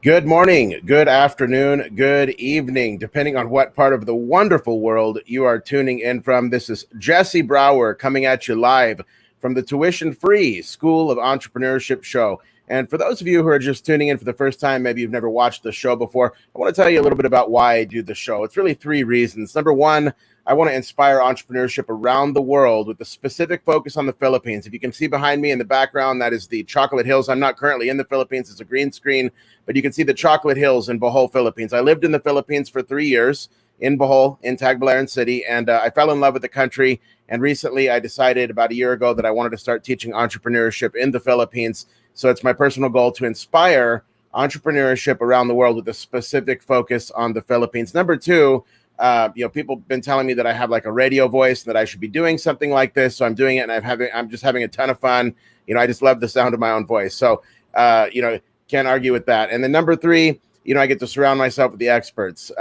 Good morning, good afternoon, good evening, depending on what part of the wonderful world you are tuning in from. This is Jesse Brower coming at you live from the tuition-free School of Entrepreneurship show. And for those of you who are just tuning in for the first time, maybe you've never watched the show before, I want to tell you a little bit about why I do the show. It's really three reasons. Number one, I want to inspire entrepreneurship around the world with a specific focus on the Philippines. If you can see behind me in the background, that is the Chocolate Hills. I'm not currently in the Philippines. It's a green screen, but you can see the Chocolate Hills in Bohol, Philippines. I lived in the Philippines for 3 years in Bohol, in Tagbilaran City, and I fell in love with the country. And recently I decided about a year ago that I wanted to start teaching entrepreneurship in the Philippines. So it's my personal goal to inspire entrepreneurship around the world with a specific focus on the Philippines. Number two, people have been telling me that I have like a radio voice, that I should be doing something like this. So I'm doing it, and I'm just having a ton of fun. I just love the sound of my own voice. So, can't argue with that. And then number three, I get to surround myself with the experts,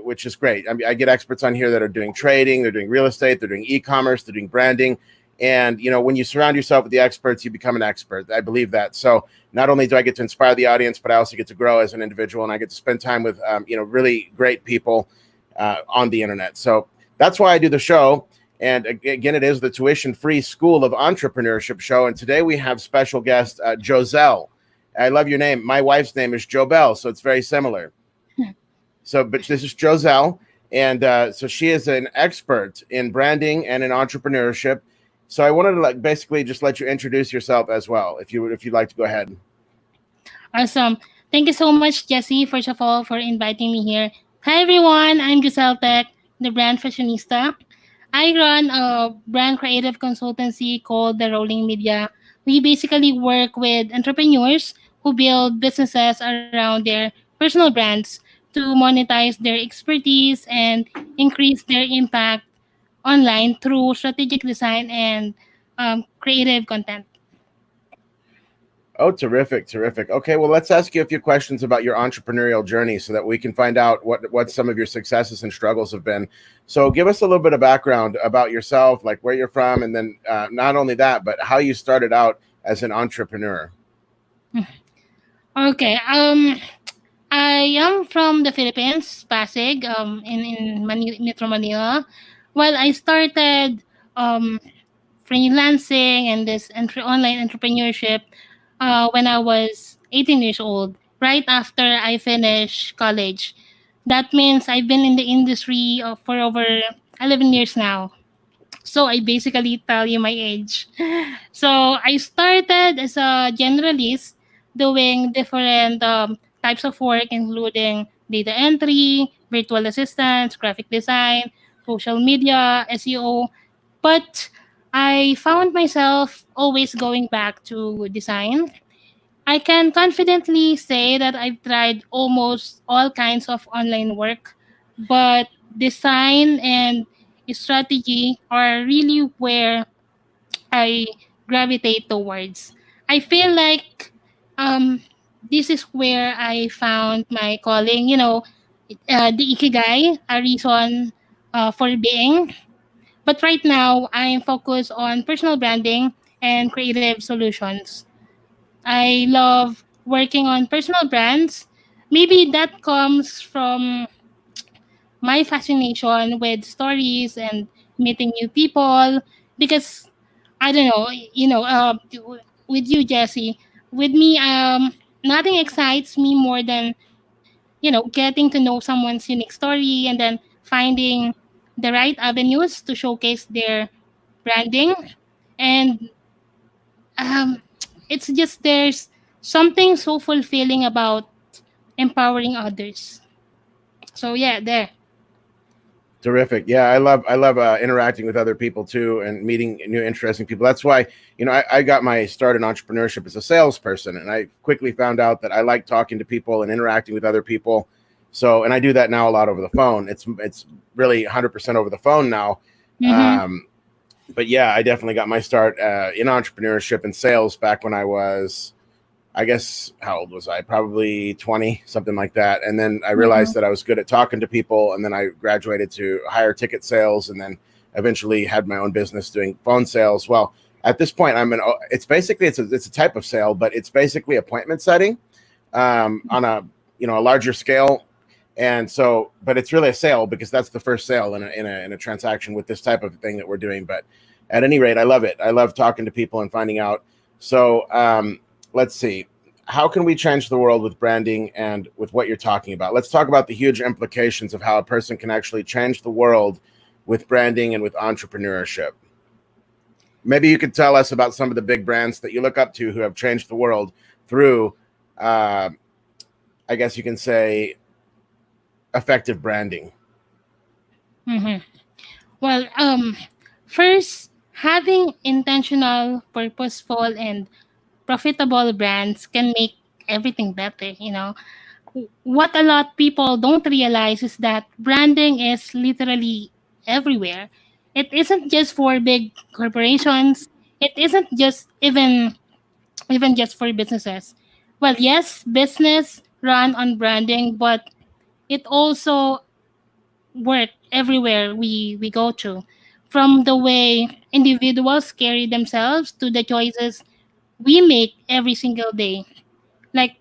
which is great. I get experts on here that are doing trading, they're doing real estate, they're doing e-commerce, they're doing branding. And, when you surround yourself with the experts, you become an expert. I believe that. So not only do I get to inspire the audience, but I also get to grow as an individual, and I get to spend time with, really great people on the internet. So that's why I do the show. And again, it is the tuition-free School of Entrepreneurship show. And today we have special guest, Jozelle. I love your name. My wife's name is Jobelle, so it's very similar. But this is Jozelle. And so she is an expert in branding and in entrepreneurship. So I wanted to basically just let you introduce yourself as well, if you'd like to go ahead. Awesome. Thank you so much, Jesse, first of all, for inviting me here. Hi, everyone. I'm Jozelle Tech, the brand fashionista. I run a brand creative consultancy called The Rolling Media. We basically work with entrepreneurs who build businesses around their personal brands to monetize their expertise and increase their impact online through strategic design and creative content. Oh, terrific, terrific. Okay, well, let's ask you a few questions about your entrepreneurial journey so that we can find out what some of your successes and struggles have been. So give us a little bit of background about yourself, like where you're from, and then not only that, but how you started out as an entrepreneur. Okay. I am from the Philippines, Pasig, in Metro Manila. Well, I started um, freelancing and this online entrepreneurship when I was 18 years old, right after I finished college. That means I've been in the industry for over 11 years now. So I basically tell you my age. So I started as a generalist doing different types of work, including data entry, virtual assistants, graphic design, social media, SEO. But I found myself always going back to design. I can confidently say that I've tried almost all kinds of online work, but design and strategy are really where I gravitate towards. I feel like um, this is where I found my calling, the ikigai, a reason for being. But right now, I'm focused on personal branding and creative solutions. I love working on personal brands. Maybe that comes from my fascination with stories and meeting new people because I don't know, with you, Jesse, with me, nothing excites me more than, getting to know someone's unique story and then finding the right avenues to showcase their branding. And um, it's just there's something so fulfilling about empowering others. So yeah, there. Terrific. Yeah, I love interacting with other people too and meeting new interesting people. That's why, I got my start in entrepreneurship as a salesperson, and I quickly found out that I like talking to people and interacting with other people. So, and I do that now a lot over the phone. It's really 100% over the phone now. Mm-hmm. But yeah, I definitely got my start in entrepreneurship and sales back when I was, I guess, how old was I? Probably 20, something like that. And then I realized that I was good at talking to people. And then I graduated to higher ticket sales, and then eventually had my own business doing phone sales. Well, at this point, it's basically, it's a type of sale, but it's basically appointment setting. on a a larger scale. And so, but it's really a sale because that's the first sale in a transaction with this type of thing that we're doing. But at any rate, I love it. I love talking to people and finding out. So let's see. How can we change the world with branding and with what you're talking about? Let's talk about the huge implications of how a person can actually change the world with branding and with entrepreneurship. Maybe you could tell us about some of the big brands that you look up to who have changed the world through, I guess you can say, effective branding. Mm-hmm. Well, first, having intentional, purposeful, and profitable brands can make everything better. What a lot people don't realize is that branding is literally everywhere. It isn't just for big corporations. It isn't just even just for businesses. Well, yes, business run on branding, but it also work everywhere we go to. From the way individuals carry themselves to the choices we make every single day. Like,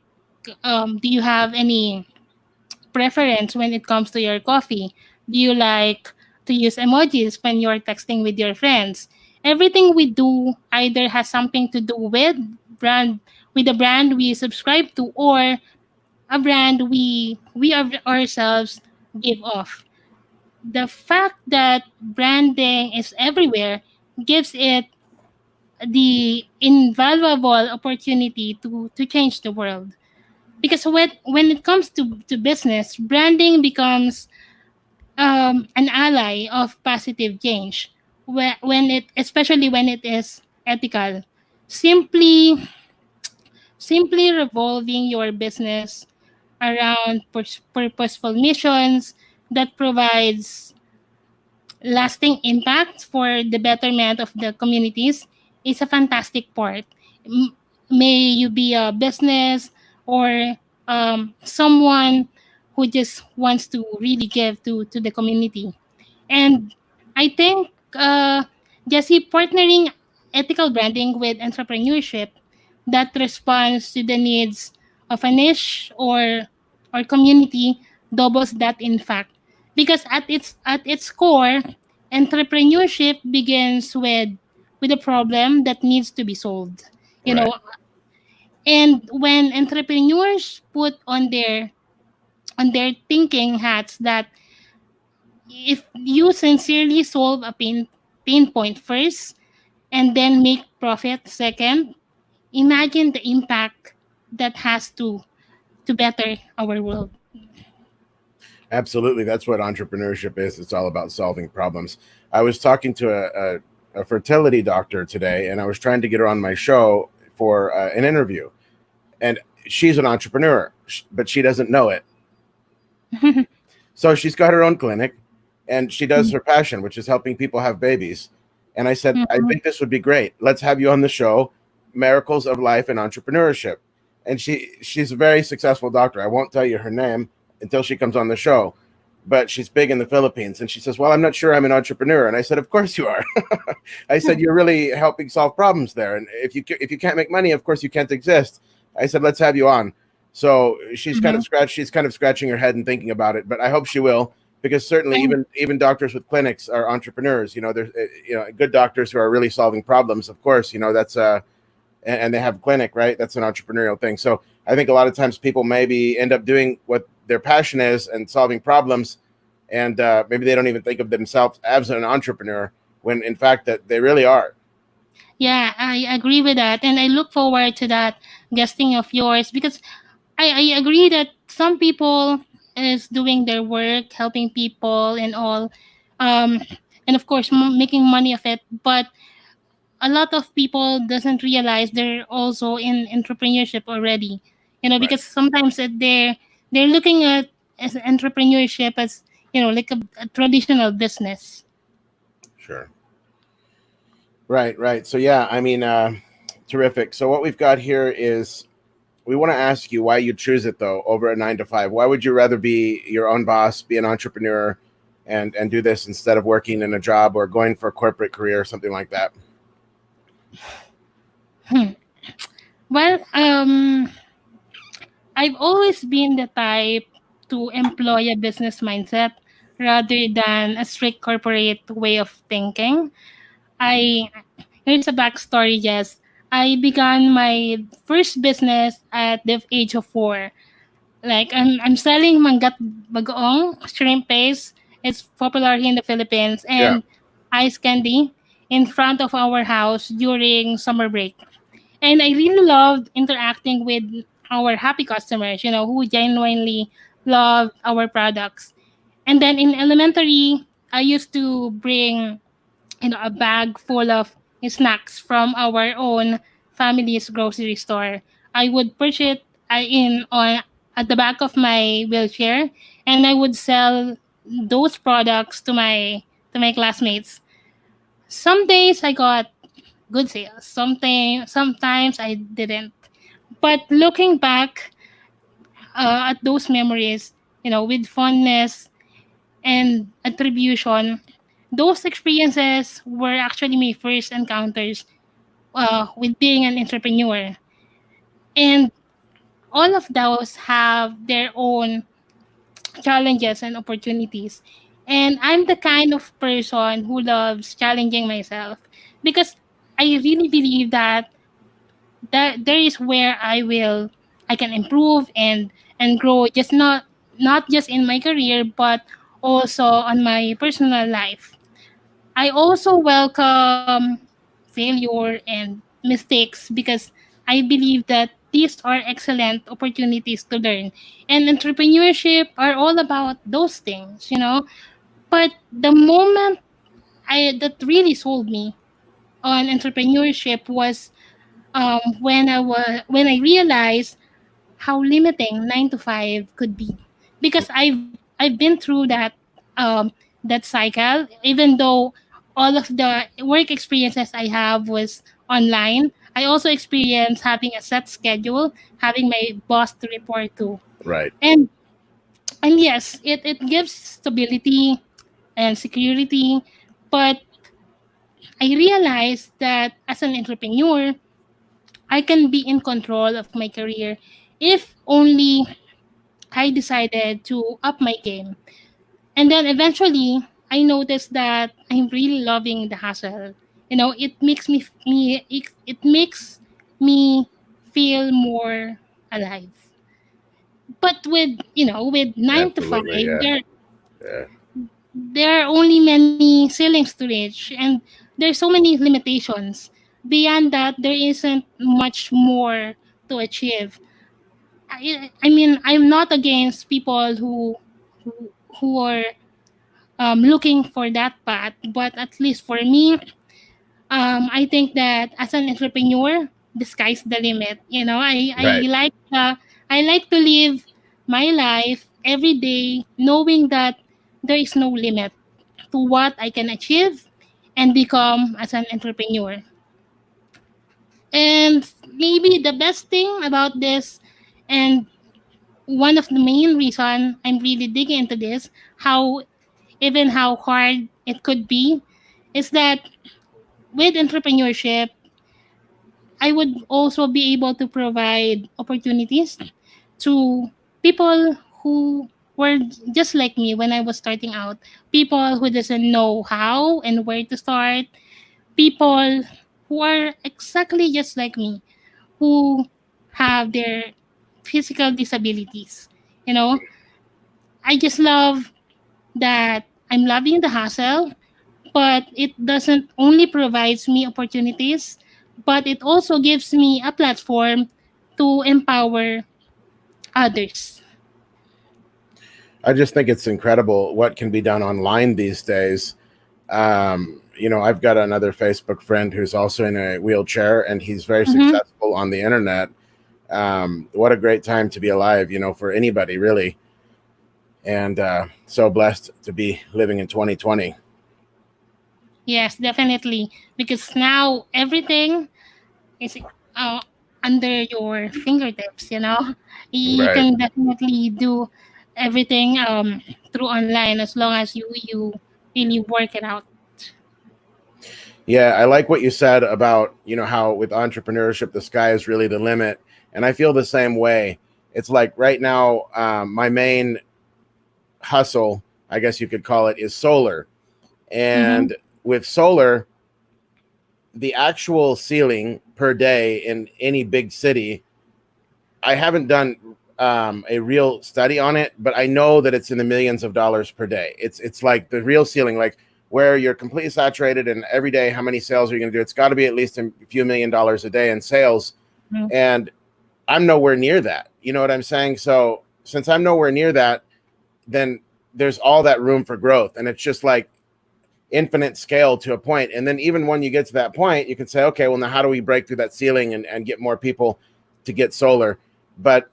do you have any preference when it comes to your coffee? Do you like to use emojis when you're texting with your friends? Everything we do either has something to do brand with the brand we subscribe to, or a brand ourselves give off. The fact that branding is everywhere gives it the invaluable opportunity to change the world. Because when it comes to business, branding becomes an ally of positive change. When it, especially when it is ethical, simply simply revolving your business around purposeful missions that provides lasting impact for the betterment of the communities is a fantastic part. M- May you be a business or someone who just wants to really give to the community. And I think, Jesse, partnering ethical branding with entrepreneurship that responds to the needs of a niche or community doubles that in fact. Because at its core, entrepreneurship begins with a problem that needs to be solved. You Right. know, and when entrepreneurs put on their thinking hats that if you sincerely solve a pain point first and then make profit second, imagine the impact that has to better our world. Absolutely. That's what entrepreneurship is. It's all about solving problems. I was talking to a fertility doctor today, and I was trying to get her on my show for an interview. And she's an entrepreneur, but she doesn't know it. So she's got her own clinic and she does her passion, which is helping people have babies. And I said, I Mhm. think this would be great. Let's have you on the show, Miracles of Life and Entrepreneurship. And she's a very successful doctor. I won't tell you her name until she comes on the show, but she's big in the Philippines. And she says, well, I'm not sure I'm an entrepreneur. And I said, of course you are. I said, you're really helping solve problems there. And if you can't make money, of course you can't exist. I said, let's have you on. So Mhm. she's kind of scratching her head and thinking about it, but I hope she will, because certainly And even doctors with clinics are entrepreneurs. There's good doctors who are really solving problems. Of course, that's and they have a clinic, right? That's an entrepreneurial thing. So I think a lot of times people maybe end up doing what their passion is and solving problems, and maybe they don't even think of themselves as an entrepreneur when in fact that they really are. yeah, I agree with that. And I look forward to that guesting of yours because I agree that some people is doing their work, helping people and all, um, and of course making money of it. But a lot of people doesn't realize they're also in entrepreneurship already. Right. Because sometimes they're looking at as entrepreneurship as like a traditional business. Sure. Right. Right. So yeah, I mean, terrific. So what we've got here is we want to ask you why you choose it though over a 9 to 5. Why would you rather be your own boss, be an entrepreneur, and do this instead of working in a job or going for a corporate career or something like that? Hmm. Well, I've always been the type to employ a business mindset rather than a strict corporate way of thinking. I Here's a backstory. Yes, I began my first business at the age of 4. Like I'm selling mangat bagoong shrimp paste. It's popular here in the Philippines, Yeah. and ice candy in front of our house during summer break. And I really loved interacting with our happy customers, who genuinely love our products. And then in elementary, I used to bring, a bag full of snacks from our own family's grocery store. I would push it in on at the back of my wheelchair, and I would sell those products to my classmates. Some days I got good sales. Sometimes I didn't. But looking back at those memories, with fondness and attribution, those experiences were actually my first encounters with being an entrepreneur. And all of those have their own challenges and opportunities. And I'm the kind of person who loves challenging myself because I really believe that there is where I can improve and grow, just not just in my career but also on my personal life. I also welcome failure and mistakes because I believe that these are excellent opportunities to learn. And entrepreneurship are all about those things. But the moment I that really sold me on entrepreneurship was when I realized how limiting 9 to 5 could be, because I've been through um that cycle. Even though all of the work experiences I have was online, I also experienced having a set schedule, having my boss to report to. Right. And and yes, it gives stability and security. But I realized that as an entrepreneur, I can be in control of my career if only I decided to up my game. And then eventually, I noticed that I'm really loving the hustle. It makes me feel more alive. But with 9 to 5, Absolutely. Yeah. there Yeah. there are only many ceilings to reach, and there's so many limitations. Beyond that, there isn't much more to achieve. I mean, I'm not against people who are looking for that path, but at least for me, I think that as an entrepreneur, the sky's the limit. Right. I like to live my life every day knowing that there is no limit to what I can achieve and become as an entrepreneur. And maybe the best thing about this, and one of the main reason I'm really digging into this, how hard it could be, is that with entrepreneurship, I would also be able to provide opportunities to people who were just like me when I was starting out. People who doesn't know how and where to start. People who are exactly just like me, who have their physical disabilities. You know, I just love that I'm loving the hustle, but it doesn't only provides me opportunities, but it also gives me a platform to empower others. I just think it's incredible what can be done online these days. I've got another Facebook friend who's also in a wheelchair, and he's very Mm-hmm. successful on the internet. What a great time to be alive, for anybody, really. And so blessed to be living in 2020. Yes, definitely. Because now everything is uh, under your fingertips. You Right. can definitely do everything through online as long as you really work it out. Yeah, I like what you said about, how with entrepreneurship, the sky is really the limit. And I feel the same way. it's like right now, my main hustle, I guess you could call it, is solar. Mm-hmm. And with solar, the actual ceiling per day in any big city, I haven't done a real study on it, but I know that it's in the millions of dollars per day. It's like the real ceiling, like where you're completely saturated, and every day, how many sales are you going to do? It's got to be at least a few $1 million a day in sales, and I'm nowhere near that. You know what I'm saying? So since I'm nowhere near that, then there's all that room for growth, and it's just like infinite scale to a point. And then even when you get to that point, you can say, okay, well, now how do we break through that ceiling and get more people to get solar? But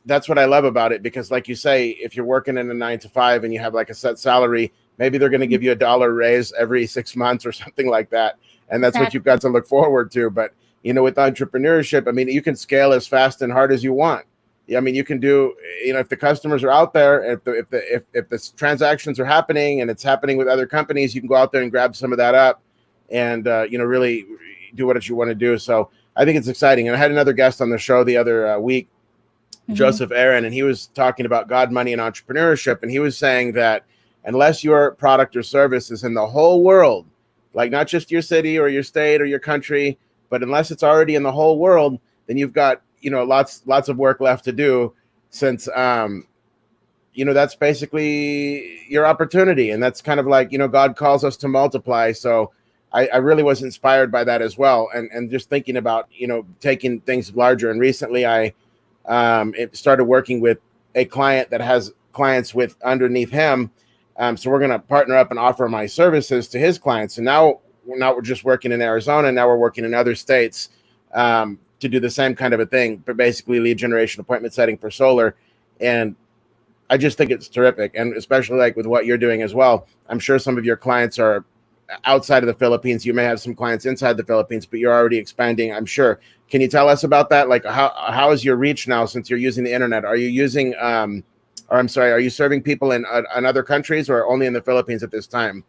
that's what I love about it, because like you say, if you're working in a 9 to 5 and you have like a set salary, maybe they're going to give you $1 raise every 6 months or something like that. And that's what Exactly. you've got to look forward to. But, you know, with entrepreneurship, I mean, you can scale as fast and hard as you want. I mean, you can do, you know, if the customers are out there, if the transactions are happening and it's happening with other companies, you can go out there and grab some of that up and, you know, really do what you want to do. So I think it's exciting. And I had another guest on the show the other week, Mm-hmm. Joseph Aaron, and he was talking about God, money, and entrepreneurship. And he was saying that unless your product or service is in the whole world, like not just your city or your state or your country, but unless it's already in the whole world, then you've got, you know, lots of work left to do, since you know, that's basically your opportunity. And that's kind of like, you know, God calls us to multiply. So I really was inspired by that as well. And just thinking about, you know, taking things larger. And recently I started working with a client that has clients with underneath him. So we're going to partner up and offer my services to his clients. And now we're just working in Arizona. Now we're working in other states to do the same kind of a thing, but basically lead generation, appointment setting for solar. And I just think it's terrific. And especially like with what you're doing as well, I'm sure some of your clients are outside of the Philippines. You may have some clients inside the Philippines, but you're already expanding, I'm sure. Can you tell us about that? Like how is your reach now since you're using the internet? Are you using, or I'm sorry, are you serving people in other countries or only in the Philippines at this time?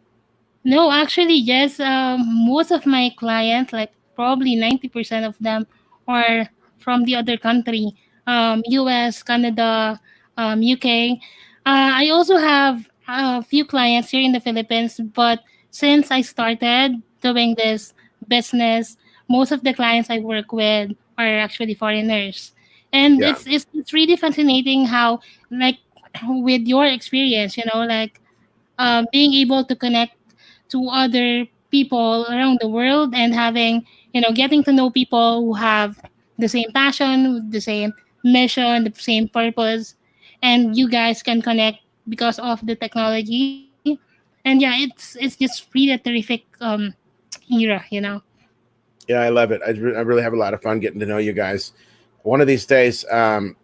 No, actually, yes. Most of my clients, like probably 90% of them, are from the other country, US, Canada, UK. I also have a few clients here in the Philippines, but since I started doing this business, most of the clients I work with are actually foreigners. And Yeah. it's really fascinating how, like, with your experience, like being able to connect to other people around the world and having, getting to know people who have the same passion, the same mission, the same purpose, and you guys can connect because of the technology. And yeah, it's just really a terrific era. Yeah, I love it. I really have a lot of fun getting to know you guys. One of these days, and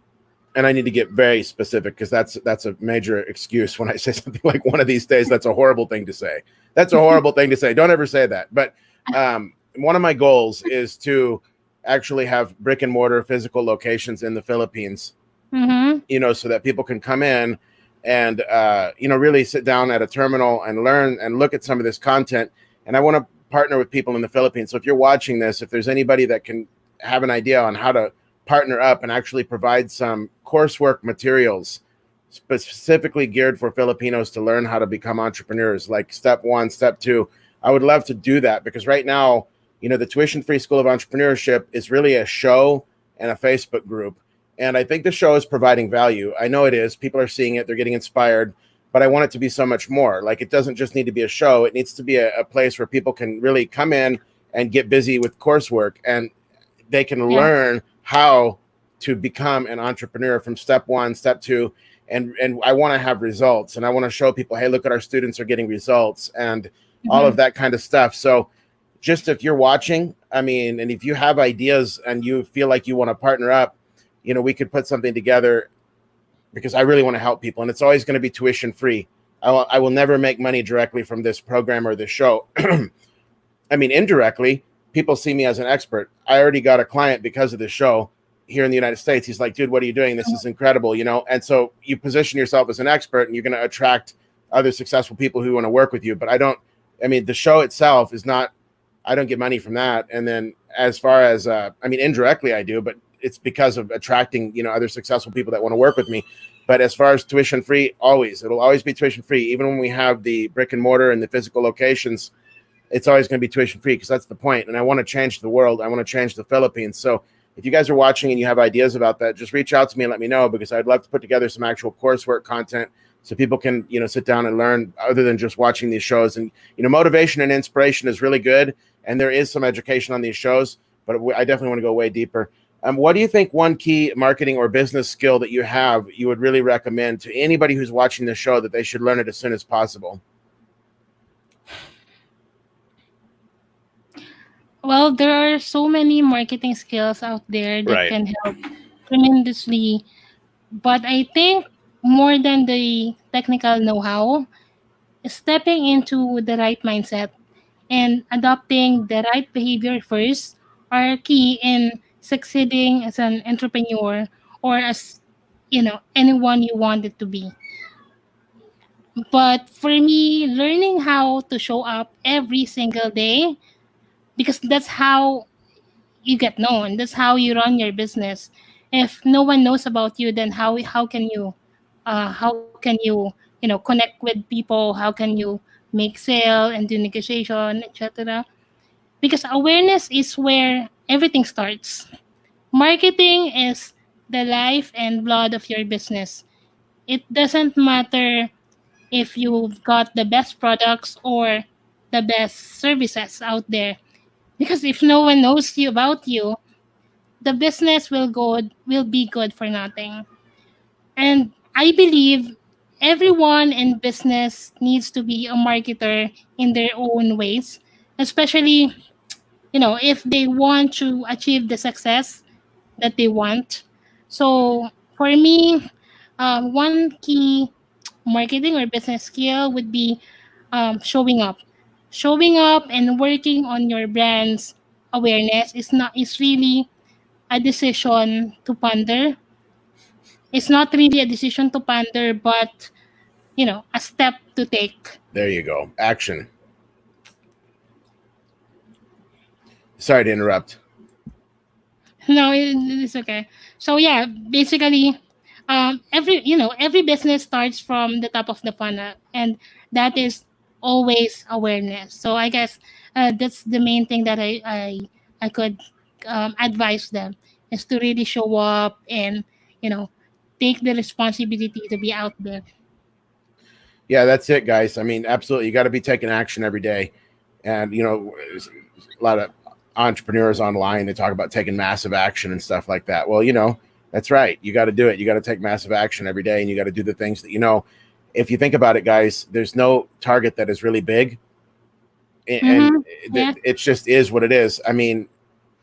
I need to get very specific because that's a major excuse when I say something like one of these days. That's a horrible thing to say. That's a horrible thing to say. Don't ever say that. But one of my goals is to actually have brick and mortar physical locations in the Philippines, Mm-hmm. you know, so that people can come in and you know, really sit down at a terminal and learn and look at some of this content. And I want to partner with people in the Philippines. So if you're watching this, if there's anybody that can have an idea on how to partner up and actually provide some coursework materials specifically geared for Filipinos to learn how to become entrepreneurs, like step 1, step 2, I would love to do that, because right now, you know, the Tuition Free School of Entrepreneurship is really a show and a Facebook group. And I think the show is providing value. I know it is. People are seeing it. They're getting inspired. But I want it to be so much more. Like, it doesn't just need to be a show. It needs to be a place where people can really come in and get busy with coursework, and they can Yeah. learn how to become an entrepreneur from step 1, step 2. And I want to have results, and I want to show people, hey, look at our students are getting results and all Mm-hmm. of that kind of stuff. So just if you're watching, I mean, and if you have ideas and you feel like you want to partner up, you know, we could put something together, because I really want to help people, and it's always going to be tuition free. I will never make money directly from this program or this show. I mean, indirectly, people see me as an expert. I already got a client because of this show here in the United States. He's like, dude, what are you doing? This is incredible, you know? And so you position yourself as an expert, and you're going to attract other successful people who want to work with you. But I mean, the show itself is not, I don't get money from that. And then as far as, I mean, indirectly I do, but it's because of attracting, other successful people that want to work with me. But as far as tuition free, it'll always be tuition free. Even when we have the brick and mortar and the physical locations, it's always going to be tuition free, because that's the point. And I want to change the world. I want to change the Philippines. So if you guys are watching and you have ideas about that, just reach out to me and let me know, because I'd love to put together some actual coursework content so people can, sit down and learn other than just watching these shows. And, motivation and inspiration is really good. And there is some education on these shows, but I definitely want to go way deeper. What do you think one key marketing or business skill that you would really recommend to anybody who's watching the show that they should learn it as soon as possible? Well, there are so many marketing skills out there that Right. can help tremendously. But I think more than the technical know-how, stepping into the right mindset and adopting the right behavior first are key in succeeding as an entrepreneur, or as anyone you want it to be. But for me, learning how to show up every single day, because that's how you get known, that's how you run your business. If no one knows about you, then how can you connect with people? How can you make sale and do negotiation, etc.? Because awareness is where everything starts. Marketing is the life and blood of your business. It doesn't matter if you've got the best products or the best services out there, because if no one knows you about you, the business will be good for nothing. And I believe everyone in business needs to be a marketer in their own ways, especially if they want to achieve the success that they want. So for me, one key marketing or business skill would be showing up. Showing up and working on your brand's awareness is really a decision to ponder. It's not really a decision to ponder, but a step to take. There you go. Action. Sorry to interrupt. No, it's okay. So yeah, basically, every business starts from the top of the funnel, and that is always awareness. So I guess that's the main thing that I could advise them, is to really show up and you know take the responsibility to be out there. Yeah, that's it, guys. I mean, absolutely. You got to be taking action every day. And, there's a lot of entrepreneurs online, they talk about taking massive action and stuff like that. Well, that's right. You got to do it. You got to take massive action every day, and you got to do the things that, if you think about it, guys, there's no target that is really big. And Yeah. it just is what it is. I mean,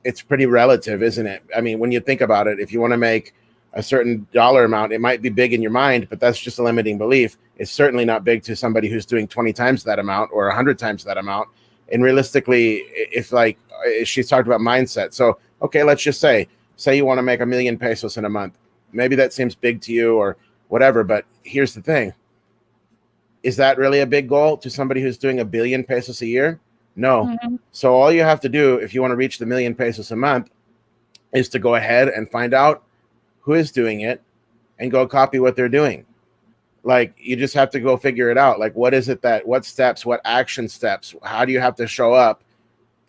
it's pretty relative, isn't it? I mean, when you think about it, if you want to make a certain dollar amount, it might be big in your mind, but that's just a limiting belief. It's certainly not big to somebody who's doing 20 times that amount or 100 times that amount. And realistically, if like she's talked about mindset. So, okay, let's just say you want to make 1,000,000 pesos in a month. Maybe that seems big to you or whatever, but here's the thing. Is that really a big goal to somebody who's doing 1,000,000,000 pesos a year? No. Mhm. So all you have to do if you want to reach the 1,000,000 pesos a month is to go ahead and find out who is doing it and go copy what they're doing. Like, you just have to go figure it out. Like, what steps, what action steps, how do you have to show up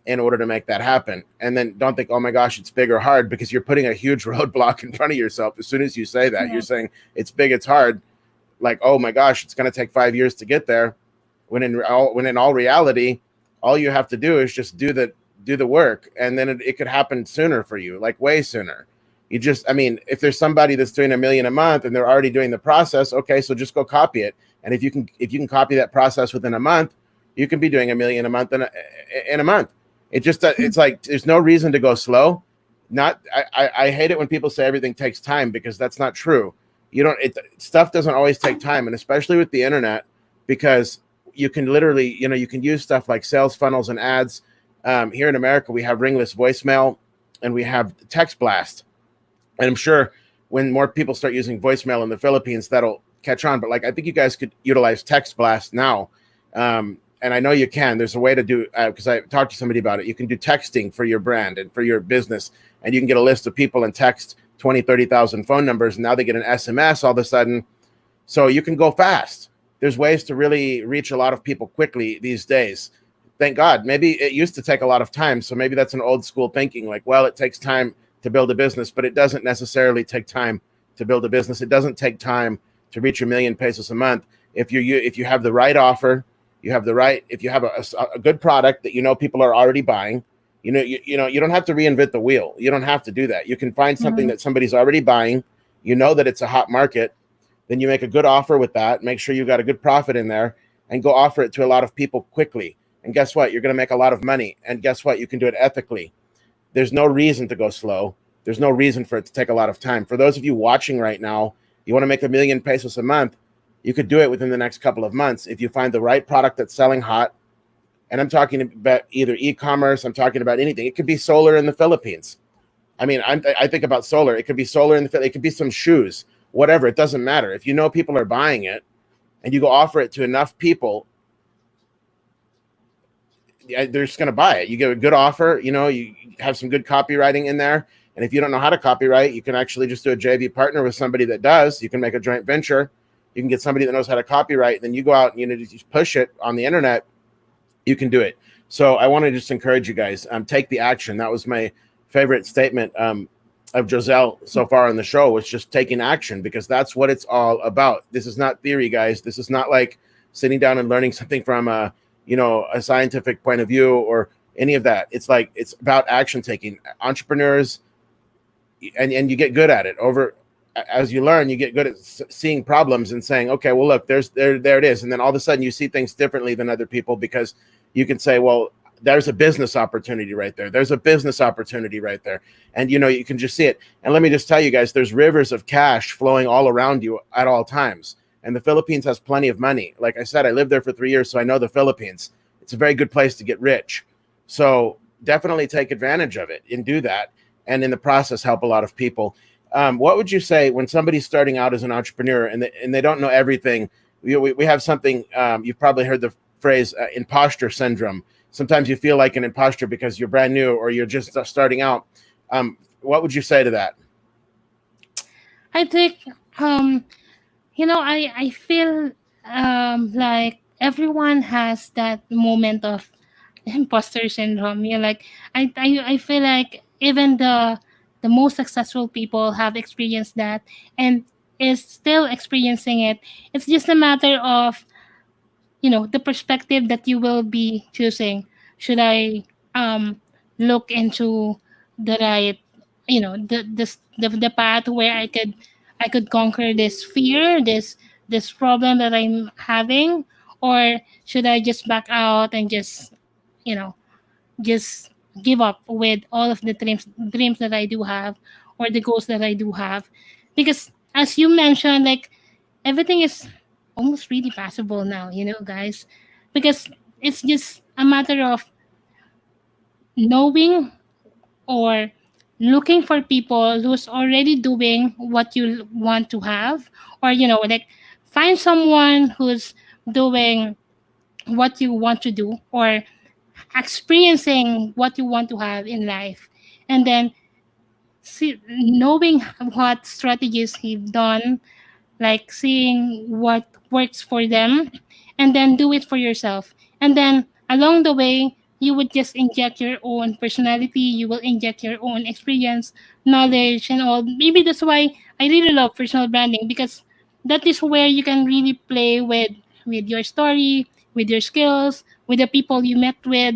in order to make that happen? And then don't think, oh my gosh, it's big or hard, because you're putting a huge roadblock in front of yourself. As soon as you say that, you're saying it's big, it's hard. Like, oh my gosh, it's going to take 5 years to get there. When in all reality, all you have to do is just do the work, and then it could happen sooner for you, like way sooner. If there's somebody that's doing 1,000,000 a month and they're already doing the process, okay, so just go copy it. And if you can copy that process within a month, you can be doing 1,000,000 a month in a month. It's like there's no reason to go slow. I hate it when people say everything takes time, because that's not true. Stuff doesn't always take time, and especially with the internet, because you can literally, you can use stuff like sales funnels and ads. Here in America, we have ringless voicemail and we have text blast. And I'm sure when more people start using voicemail in the Philippines, that'll catch on. But like, I think you guys could utilize text blast now. and I know you can. There's a way to do, because I talked to somebody about it. You can do texting for your brand and for your business, and you can get a list of people and text 20, 30,000 phone numbers, and now they get an SMS all of a sudden. So you can go fast. There's ways to really reach a lot of people quickly these days. Thank God. Maybe it used to take a lot of time. So maybe that's an old school thinking, like, well, it takes time to build a business, but it doesn't necessarily take time to build a business. It doesn't take time to reach 1,000,000 pesos a month. If you have the right offer, you have the right, if you have a good product that you know people are already buying, you don't have to reinvent the wheel. You don't have to do that. You can find something Mhm. that somebody's already buying. You know that it's a hot market. Then you make a good offer with that. Make sure you got a good profit in there, and go offer it to a lot of people quickly. And guess what? You're going to make a lot of money. And guess what? You can do it ethically. There's no reason to go slow. There's no reason for it to take a lot of time. For those of you watching right now, you want to make 1,000,000 pesos a month, you could do it within the next couple of months if you find the right product that's selling hot. And I'm talking about either e-commerce, I'm talking about anything. It could be solar in the Philippines. I mean, I think about solar. It could be solar in the Philippines. It could be some shoes, whatever. It doesn't matter. If you know people are buying it and you go offer it to enough people, they're just going to buy it. You get a good offer, you have some good copywriting in there. And if you don't know how to copyright, you can actually just do a JV partner with somebody that does. You can make a joint venture. You can get somebody that knows how to copyright. Then you go out and just push it on the internet. You can do it. So I want to just encourage you guys, take the action. That was my favorite statement of Jozelle so far on the show, was just taking action, because that's what it's all about. This is not theory, guys. This is not like sitting down and learning something from a scientific point of view or any of that. It's like, it's about action taking. Entrepreneurs, and you get good at it over as you learn. You get good at seeing problems and saying, okay, well, look, there it is. And then all of a sudden you see things differently than other people, because you can say, well, there's a business opportunity right there. There's a business opportunity right there. And, you can just see it. And let me just tell you guys, there's rivers of cash flowing all around you at all times. And the Philippines has plenty of money. Like I said, I lived there for 3 years, so I know the Philippines. It's a very good place to get rich. So definitely take advantage of it and do that. And in the process, help a lot of people. What would you say when somebody's starting out as an entrepreneur and they don't know everything? We have something, you've probably heard the phrase imposter syndrome. Sometimes you feel like an imposter because you're brand new or you're just starting out. What would you say to that? I think I feel like everyone has that moment of imposter syndrome. Like I feel like even the most successful people have experienced that and is still experiencing it. It's just a matter of the perspective that you will be choosing. Should I um look into the right, the path where I could conquer this fear, this problem that I'm having, or should I just back out and you know just give up with all of the dreams that I do have, or the goals that I do have? Because as you mentioned, like, everything is almost really possible now, guys. Because it's just a matter of knowing, or looking for people who's already doing what you want to have, or like, find someone who's doing what you want to do, or experiencing what you want to have in life, and then knowing what strategies he've done, like seeing what works for them, and then do it for yourself. And then along the way, you would just inject your own personality, you will inject your own experience, knowledge, and all. Maybe that's why I really love personal branding, because that is where you can really play with your story, with your skills, with the people you met with,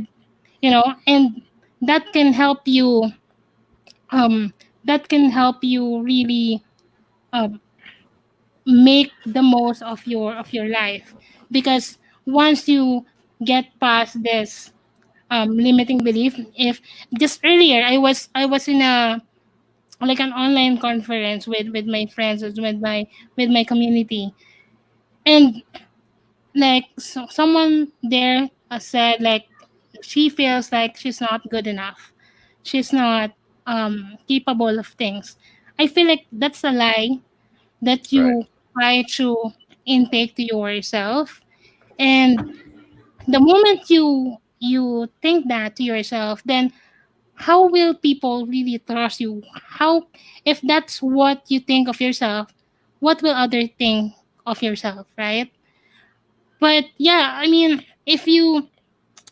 and that can help you um really um make the most of your life. Because once you get past this limiting belief, if just earlier I was in a, like, an online conference with my friends, with my community, and like, someone there said, like, she feels like she's not good enough, she's not capable of things. I feel like that's a lie that Right. you try to intake to yourself. And The moment you think that to yourself, then how will people really trust you? How, if that's what you think of yourself, what will other think of yourself, right? But yeah, I mean, if you,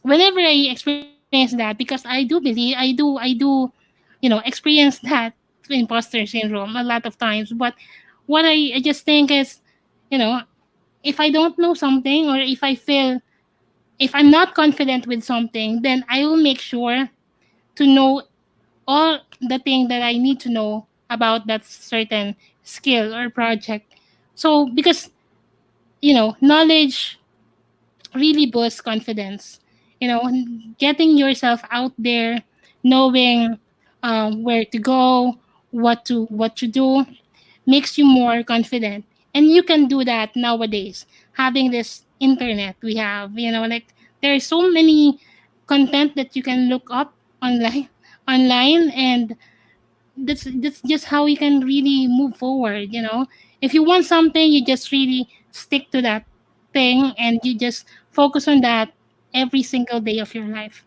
whenever I experience that, because I do believe, I do experience that imposter syndrome a lot of times. But what I just think is, you know, if I don't know something, or if I feel, if I'm not confident with something, then I will make sure to know all the thing that I need to know about that certain skill or project. So because knowledge really boosts confidence. Getting yourself out there, knowing where to go, what to do, makes you more confident. And you can do that nowadays, having this internet we have. Like, there are so many content that you can look up online, and that's just how you can really move forward. If you want something, you just really stick to that thing, and you just focus on that every single day of your life.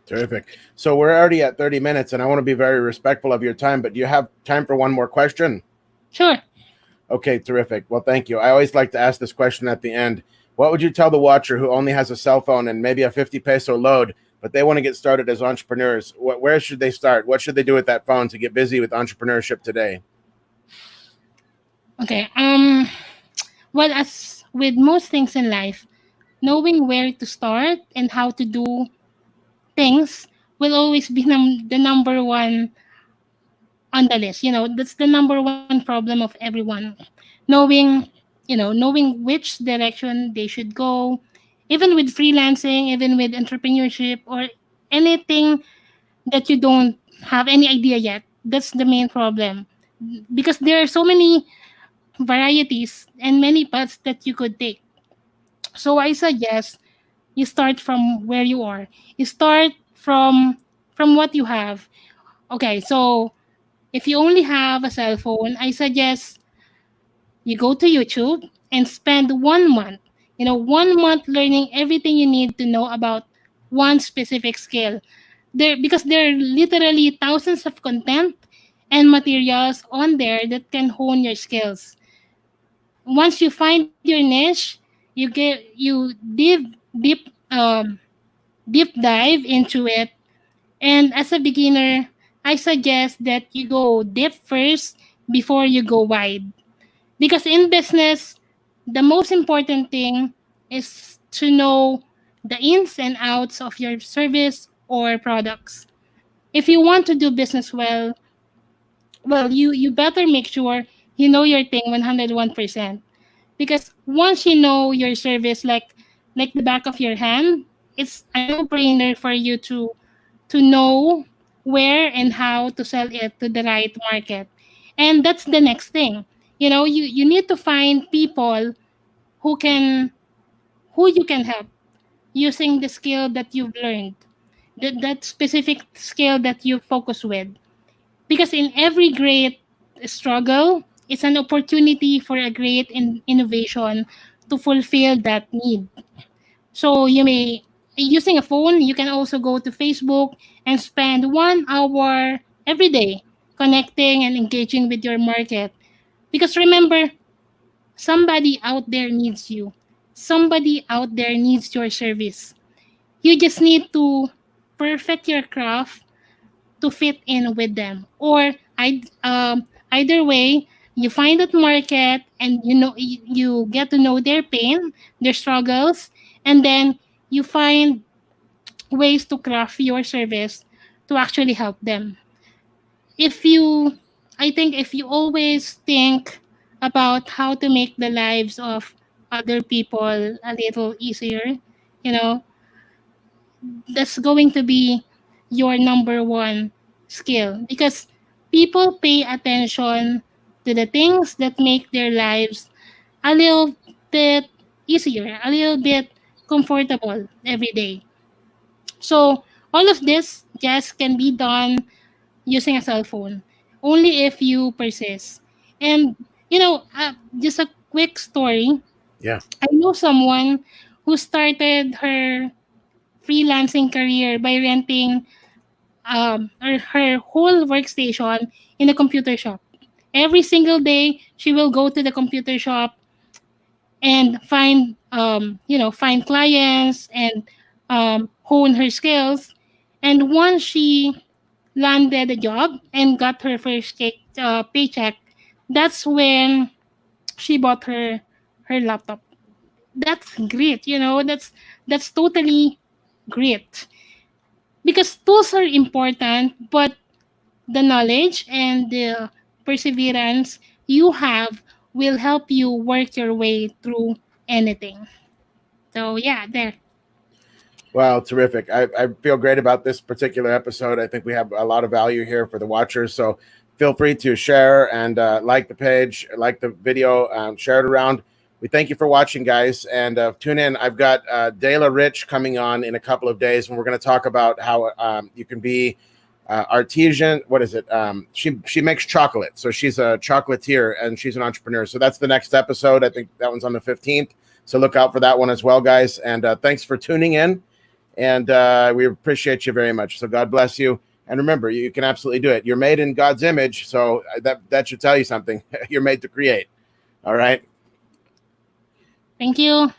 Terrific. So we're already at 30 minutes, and I want to be very respectful of your time, but do you have time for one more question? Sure. Okay, terrific. Well, thank you. I always like to ask this question at the end. What would you tell the watcher who only has a cell phone and maybe a 50 peso load, but they want to get started as entrepreneurs? Where should they start? What should they do with that phone to get busy with entrepreneurship today? Okay. Well, as with most things in life, knowing where to start and how to do things will always be the number one on the list. That's the number one problem of everyone. Knowing which direction they should go, even with freelancing, even with entrepreneurship, or anything that you don't have any idea yet. That's the main problem, because there are so many varieties and many paths that you could take. So I suggest you start from where you are. You start from what you have. Okay, so if you only have a cell phone, I suggest you go to YouTube and spend 1 month. 1 month learning everything you need to know about one specific skill. Because there are literally thousands of content and materials on there that can hone your skills. Once you find your niche, you deep dive into it. And as a beginner, I suggest that you go deep first before you go wide. Because in business, the most important thing is to know the ins and outs of your service or products. If you want to do business well, you better make sure you know your thing 101%. Because once you know your service like the back of your hand, it's a no-brainer for you to know where and how to sell it to the right market. And that's the next thing. You need to find people who can who you can help using the skill that you've learned, that specific skill that you focus with. Because in every great struggle, it's an opportunity for a great innovation to fulfill that need. So you may, using a phone, you can also go to Facebook and spend 1 hour every day connecting and engaging with your market. Because remember, somebody out there needs you. Somebody out there needs your service. You just need to perfect your craft to fit in with them. Or either way, you find that market, and you get to know their pain, their struggles, and then you find ways to craft your service to actually help them. If you I think if you always think about how to make the lives of other people a little easier, you know, that's going to be your number one skill, because people pay attention to the things that make their lives a little bit easier, a little bit comfortable every day. So all of this just can be done using a cell phone only if you persist. And just a quick story. Yeah. I know someone who started her freelancing career by renting her whole workstation in a computer shop. Every single day, she will go to the computer shop and find find clients and hone her skills. And once she landed a job and got her first paycheck, that's when she bought her laptop. That's great, that's totally great, because tools are important, but the knowledge and the perseverance you have will help you work your way through anything. So yeah, there. Wow, terrific. I feel great about this particular episode. I think we have a lot of value here for the watchers. So feel free to share and like the page, like the video, share it around. We thank you for watching, guys, and tune in. I've got Dayla Rich coming on in a couple of days, and we're going to talk about how you can be artisan. What is it? She makes chocolate, so she's a chocolatier and she's an entrepreneur. So that's the next episode. I think that one's on the 15th. So look out for that one as well, guys. And thanks for tuning in. And we appreciate you very much. So God bless you. And remember, you can absolutely do it. You're made in God's image. So that should tell you something. You're made to create. All right. Thank you.